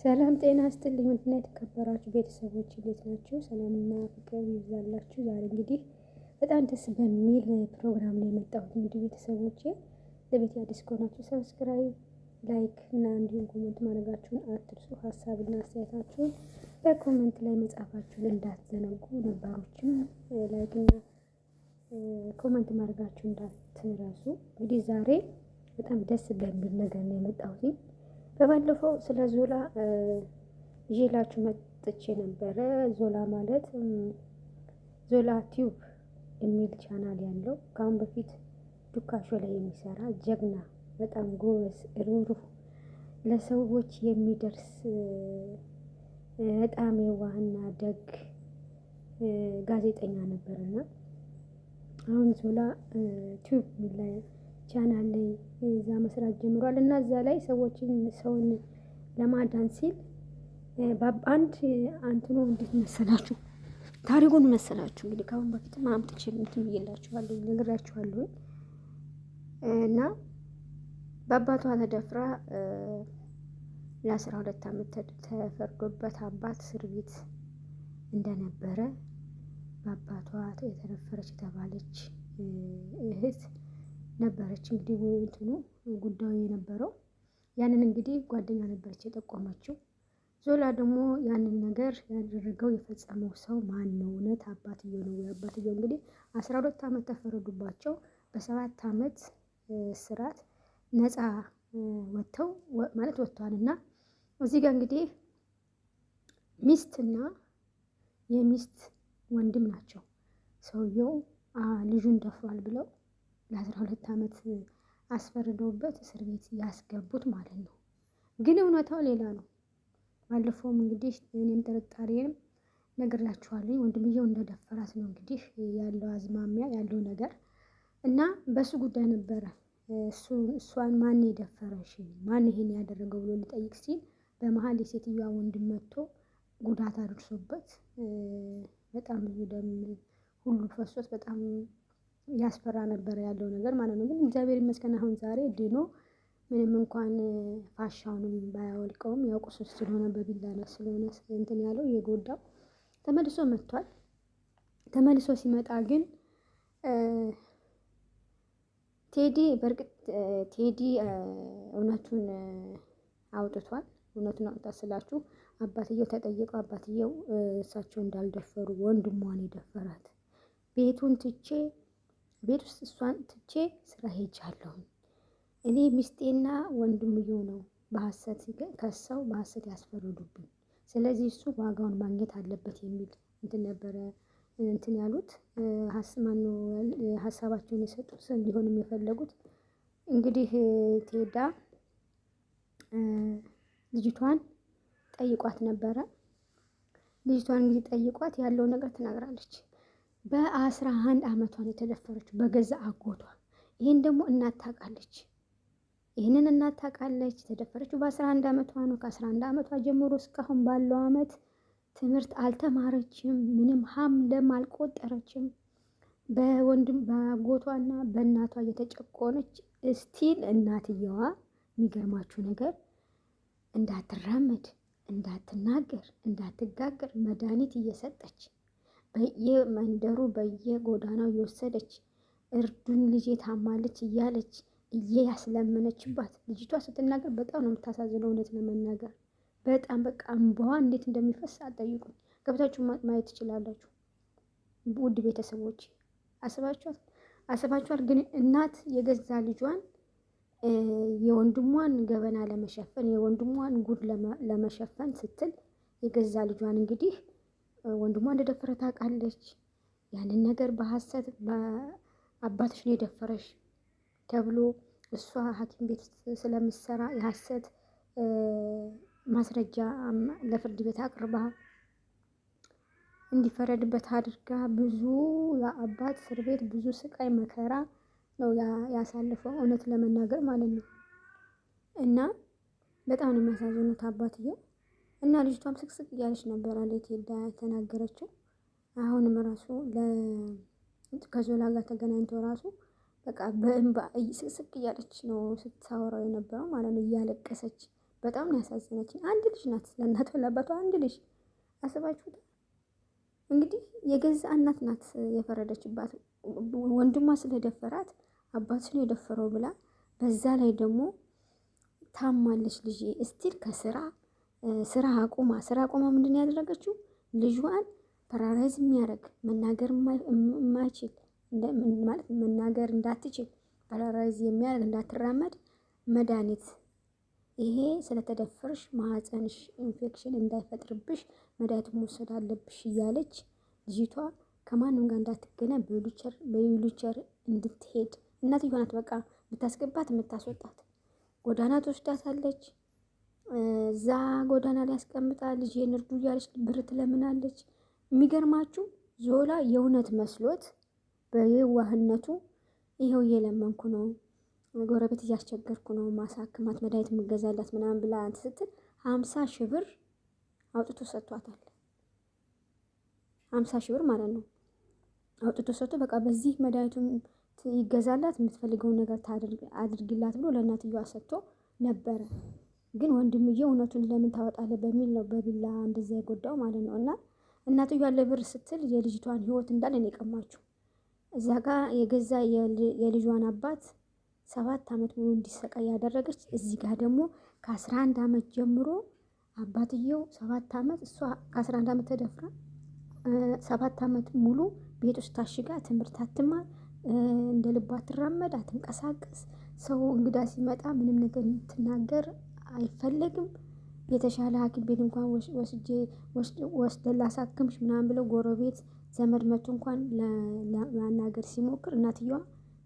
ሰላም ጤና ይስጥልኝ። ውድና የተከበራችሁ ቤተሰቦች እንዴት ናችሁ? ሰላምና ፍቅር ይብዛላችሁ። ዛሬ እንግዲህ በጣም ደስ በሚል ፕሮግራም ላይ የመጣሁት እንግዲህ ቤተሰቦቼ፣ ለቤት አዲስ ከሆናችሁ ሰብስክራይብ፣ ላይክ እና እንዲሁም ኮሜንት ማድረጋችሁን አትርሱ። ሀሳብና አስተያየታችሁን በኮሜንት ላይ መጻፋችሁን እንዳትዘነጉ። ነባሮችም ላይክ እና ኮሜንት ማድረጋችሁን እንዳትረሱ። እንግዲህ ዛሬ በጣም ደስ በሚል ነገር ነው የመጣሁት። በባለፈው ስለ ዞላ ይዤላችሁ መጥቼ ነበረ። ዞላ ማለት ዞላ ቲዩብ የሚል ቻናል ያለው ከአሁን በፊት ዱካሾ ላይ የሚሰራ ጀግና፣ በጣም ጎበዝ፣ ሩህሩህ፣ ለሰዎች የሚደርስ በጣም የዋህና ደግ ጋዜጠኛ ነበርና አሁን ዞላ ቲዩብ የሚል ቻናል ላይ እዛ መስራት ጀምሯል እና እዛ ላይ ሰውን ለማዳን ሲል አንድ አንትኖ እንዴት መሰላችሁ ታሪኩን መሰላችሁ። እንግዲህ ከአሁን በፊት አምጥቼ እንትን ብዬላችኋለሁ፣ ነግራችኋለሁ። እና በአባቷ ተደፍራ ለ12 ዓመት ተፈርዶበት አባት እስር ቤት እንደነበረ በአባቷ የተደፈረች የተባለች እህት ነበረች። እንግዲህ እንትኑ ጉዳዩ የነበረው ያንን እንግዲህ ጓደኛ ነበረች የጠቆመችው። ዞላ ደግሞ ያንን ነገር ያደረገው የፈጸመው ሰው ማን ነው? እውነት አባትየው ነው? አባትየው እንግዲህ 12 ዓመት ተፈረዱባቸው። በ7 ዓመት እስራት ነፃ ወጥተው ማለት ወጥተዋል። እና እዚህ ጋር እንግዲህ ሚስትና የሚስት ወንድም ናቸው ሰውየው ልጁን ደፍሯል ብለው ለ12 ዓመት አስፈርደውበት እስር ቤት ያስገቡት ማለት ነው። ግን እውነታው ሌላ ነው። ባለፈውም እንግዲህ እኔም ጥርጣሬንም ነግሬያችኋለሁ። ወንድምየው እንደደፈራት ነው እንግዲህ ያለው አዝማሚያ ያለው ነገር እና በሱ ጉዳይ ነበረ። እሷን ማን የደፈረሽ ማን ይሄን ያደረገው ብሎ ሊጠይቅ ሲል በመሀል የሴትዮዋ ወንድም መጥቶ ጉዳት አድርሶበት በጣም ብዙ ደም ሁሉ ፈሶት በጣም ያስፈራ ነበር ያለው ነገር ማለት ነው። ግን እግዚአብሔር ይመስገን አሁን ዛሬ ድኖ ምንም እንኳን ፋሻውንም ባያወልቀውም ያው ቁስል ስለሆነ በቢላና ስለሆነ እንትን ያለው የጎዳው ተመልሶ መጥቷል። ተመልሶ ሲመጣ ግን በእርግጥ ቴዲ እውነቱን አውጥቷል። እውነቱን አውጥቷል ስላችሁ አባትየው ተጠየቀው። አባትየው እሳቸው እንዳልደፈሩ ወንድሟን የደፈራት ቤት ውስጥ እሷን ትቼ ስራ ሄጃለሁ። እኔ ሚስቴና ወንድምየው ነው በሐሰት ከሰው በሐሰት ያስፈረዱብኝ። ስለዚህ እሱ ዋጋውን ማግኘት አለበት የሚል እንትን ነበረ እንትን ያሉት ሀሳባቸውን የሰጡት እንዲሆንም የፈለጉት እንግዲህ ቴዳ ልጅቷን ጠይቋት ነበረ። ልጅቷን እንግዲህ ጠይቋት ያለው ነገር ትናግራለች። በ11 ዓመቷን የተደፈረችው በገዛ አጎቷ። ይሄን ደግሞ እናት ታውቃለች። ይህንን እናት ታውቃለች። የተደፈረችው በ11 ዓመቷ ነው። ከ11 ዓመቷ ጀምሮ እስካሁን ባለው ዓመት ትምህርት አልተማረችም። ምንም ለም አልቆጠረችም። በአጎቷና በእናቷ እየተጨቆነች እስቲል እናትየዋ የሚገርማችሁ ነገር እንዳትራመድ፣ እንዳትናገር፣ እንዳትጋገር መድኃኒት እየሰጠች በየመንደሩ በየጎዳናው እየወሰደች እርዱኝ ልጄ ታማለች እያለች እያስለመነችባት ልጅቷ ስትናገር በጣም ነው የምታሳዝነው። እውነት ለመናገር በጣም በቃ እንባዋ እንዴት እንደሚፈስ አትጠይቁኝ። ገብታችሁ ማየት ትችላላችሁ። ውድ ቤተሰቦች አስባችኋል? ግን እናት የገዛ ልጇን የወንድሟን ገበና ለመሸፈን የወንድሟን ጉድ ለመሸፈን ስትል የገዛ ልጇን እንግዲህ ወንድሟ እንደደፈረ ታውቃለች። ያንን ነገር በሐሰት አባትሽ ነው የደፈረሽ ተብሎ እሷ ሐኪም ቤት ስለምትሰራ የሐሰት ማስረጃ ለፍርድ ቤት አቅርባ እንዲፈረድበት አድርጋ ብዙ የአባት እስር ቤት ብዙ ስቃይ መከራ ነው ያሳልፈው እውነት ለመናገር ማለት ነው። እና በጣም ነው የሚያሳዝኑት አባትየው። እና ልጅቷም ስቅስቅ እያለች ነበር አለች ቴዳ የተናገረችው። አሁንም ራሱ ከዞላ ጋር ተገናኝተው ራሱ በቃ በእንባ ስቅስቅ እያለች ነው ስታወራው የነበረው ማለት ነው። እያለቀሰች በጣም ነው ያሳዘነችኝ። አንድ ልጅ ናት ለእናቷ ለአባቷ አንድ ልጅ አስባችሁት እንግዲህ የገዛ እናት ናት የፈረደችባት ወንድሟ ስለደፈራት አባትሽን የደፈረው ብላ በዛ ላይ ደግሞ ታማለች ልጅ እስቲል ከስራ ስራ አቁማ ምንድን ያደረገችው ልጇን ፓራላይዝ የሚያደርግ መናገር የማይችል ማለት መናገር እንዳትችል ፓራላይዝ የሚያደርግ እንዳትራመድ መድኃኒት ይሄ ስለተደፈርሽ ማህፀንሽ ኢንፌክሽን እንዳይፈጥርብሽ መድኃኒት መውሰድ አለብሽ እያለች ልጅቷ ከማንም ጋር እንዳትገናኝ በዊልቸር እንድትሄድ እናትየዋ ናት በቃ የምታስገባት የምታስወጣት። ጎዳና ትወስዳታለች። እዛ ጎዳና ላይ ያስቀምጣ ልጄን እርዱ እያለች ብር ትለምናለች። የሚገርማችሁ ዞላ የእውነት መስሎት በየዋህነቱ ይኸው እየለመንኩ ነው፣ ጎረቤት እያስቸገርኩ ነው፣ ማሳክማት መድኃኒት የምገዛላት ምናምን ብላ ስትል 50 ሺህ ብር አውጥቶ ሰጥቷታል። 50 ሺህ ብር ማለት ነው አውጥቶ ሰጥቶ በቃ በዚህ መድኃኒቱን ይገዛላት የምትፈልገውን ነገር አድርጊላት ብሎ ለእናትየዋ ሰጥቶ ነበረ። ግን ወንድምዬው እውነቱን ለምን ታወጣለህ በሚል ነው በቢላ እንደዛ የጎዳው ማለት ነው። እና እናትየዋ ለብር ስትል የልጅቷን ህይወት እንዳለ ነው የቀማችው። እዛ ጋር የገዛ የልጇን አባት 7 ዓመት ሙሉ እንዲሰቃይ ያደረገች፣ እዚህ ጋር ደግሞ ከ11 ዓመት ጀምሮ አባትየው 7 ዓመት እሷ ከ11 ዓመት ተደፍራ 7 ዓመት ሙሉ ቤት ውስጥ ታሽጋ ትምህርት አትማር፣ እንደ ልቧ አትራመድ፣ አትንቀሳቀስ። ሰው እንግዳ ሲመጣ ምንም ነገር ትናገር አይፈለግም። የተሻለ ሐኪም ቤት እንኳን ወስደን ላሳክምሽ ምናምን ብለው ጎረቤት ዘመድ መቶ እንኳን ለማናገር ሲሞክር እናትየዋ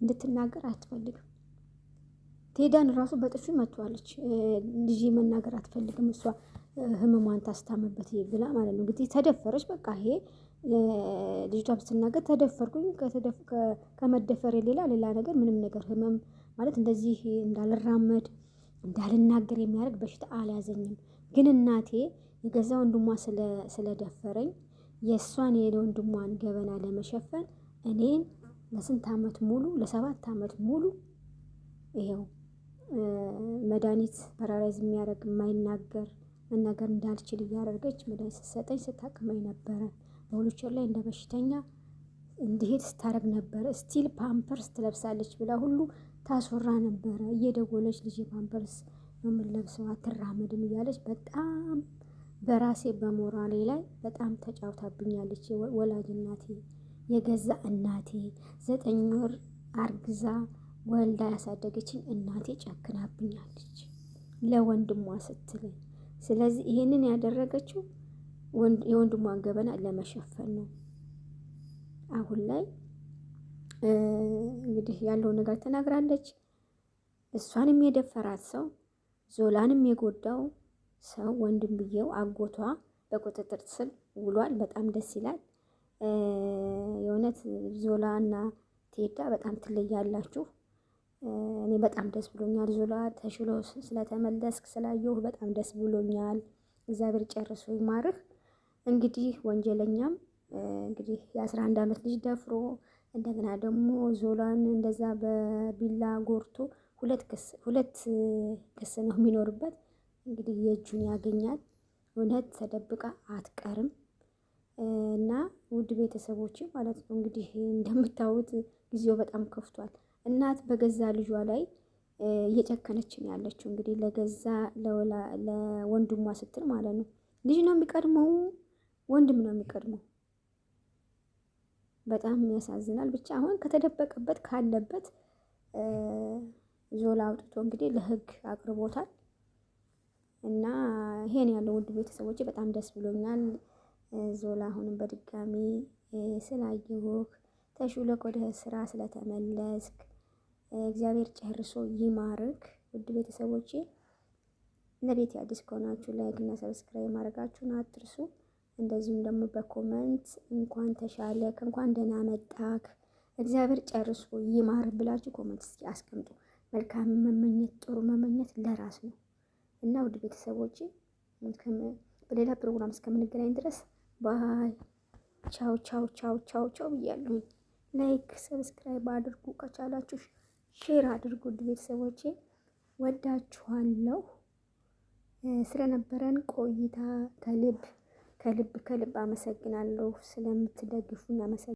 እንድትናገር አትፈልግም። ቴዳን ራሱ በጥፊ መቷለች። ልጅ መናገር አትፈልግም እሷ ህመሟን ታስታመበት ብላ ማለት ነው። እንግዲህ ተደፈረች። በቃ ይሄ ልጅቷም ስትናገር ተደፈርኩኝ ከመደፈር ሌላ ነገር ምንም ነገር ህመም ማለት እንደዚህ እንዳልራመድ እንዳልናገር የሚያደርግ በሽታ አልያዘኝም። ግን እናቴ የገዛ ወንድሟ ስለደፈረኝ የእሷን የወንድሟን ገበና ለመሸፈን እኔን ለስንት ዓመት ሙሉ ለ7 ዓመት ሙሉ ይሄው መድኃኒት ፓራላይዝ የሚያደርግ የማይናገር መናገር እንዳልችል እያደረገች መድኃኒት ስትሰጠኝ ስታቅመኝ ነበረ። በሁሉቸር ላይ እንደ በሽተኛ እንዲሄድ ስታረግ ነበረ። ስቲል ፓምፐርስ ትለብሳለች ብላ ሁሉ ታስወራ ነበረ። እየደወለች ልጅ ፓምፐርስ የምንለብሰው አትራመድም እያለች በጣም በራሴ በሞራሌ ላይ በጣም ተጫውታብኛለች። ወላጅ እናቴ የገዛ እናቴ 9 ወር አርግዛ ወልዳ ያሳደገችኝ እናቴ ጨክናብኛለች ለወንድሟ ስትል። ስለዚህ ይሄንን ያደረገችው የወንድሟን ገበና ለመሸፈን ነው። አሁን ላይ እንግዲህ ያለውን ነገር ተናግራለች። እሷንም የደፈራት ሰው ዞላንም የጎዳው ሰው ወንድምየው አጎቷ በቁጥጥር ስር ውሏል። በጣም ደስ ይላል። የእውነት ዞላ እና ቴዳ በጣም ትለያላችሁ። እኔ በጣም ደስ ብሎኛል። ዞላ ተሽሎ ስለተመለስክ ስላየሁ በጣም ደስ ብሎኛል። እግዚአብሔር ጨርሶ ይማርህ። እንግዲህ ወንጀለኛም እንግዲህ የ11 ዓመት ልጅ ደፍሮ እንደገና ደግሞ ዞላን እንደዛ በቢላ ጎርቶ ሁለት ክስ ነው የሚኖርበት። እንግዲህ የእጁን ያገኛል። እውነት ተደብቃ አትቀርም። እና ውድ ቤተሰቦች ማለት ነው እንግዲህ እንደምታዩት ጊዜው በጣም ከፍቷል። እናት በገዛ ልጇ ላይ እየጨከነች ነው ያለችው። እንግዲህ ለወንድሟ ስትል ማለት ነው። ልጅ ነው የሚቀድመው፣ ወንድም ነው የሚቀድመው። በጣም ያሳዝናል። ብቻ አሁን ከተደበቀበት ካለበት ዞላ አውጥቶ እንግዲህ ለሕግ አቅርቦታል። እና ይሄን ያለው ውድ ቤተሰቦቼ በጣም ደስ ብሎኛል። ዞላ አሁንም በድጋሚ ስላየሁህ ተሹለክ ወደ ስራ ስለተመለስክ እግዚአብሔር ጨርሶ ይማርክ። ውድ ቤተሰቦቼ ለቤት አዲስ ከሆናችሁ ላይክ እና ሰብስክራይብ ማድረጋችሁን አትርሱ። እንደዚሁም ደግሞ በኮመንት እንኳን ተሻለክ፣ እንኳን ደህና መጣክ፣ እግዚአብሔር ጨርሶ ይማር ብላችሁ ኮመንት እስኪ አስቀምጡ። መልካም መመኘት ጥሩ መመኘት ለራስ ነው እና ውድ ቤተሰቦቼ በሌላ ፕሮግራም እስከምንገናኝ ድረስ ባይ። ቻው ቻው ቻው ቻው ቻው ብያለሁ። ላይክ ሰብስክራይብ አድርጉ፣ ከቻላችሁ ሼር አድርጉ። ውድ ቤተሰቦቼ ወዳችኋለሁ። ስለነበረን ቆይታ ከልብ አመሰግናለሁ። ስለምትደግፉ እናመሰግናለን።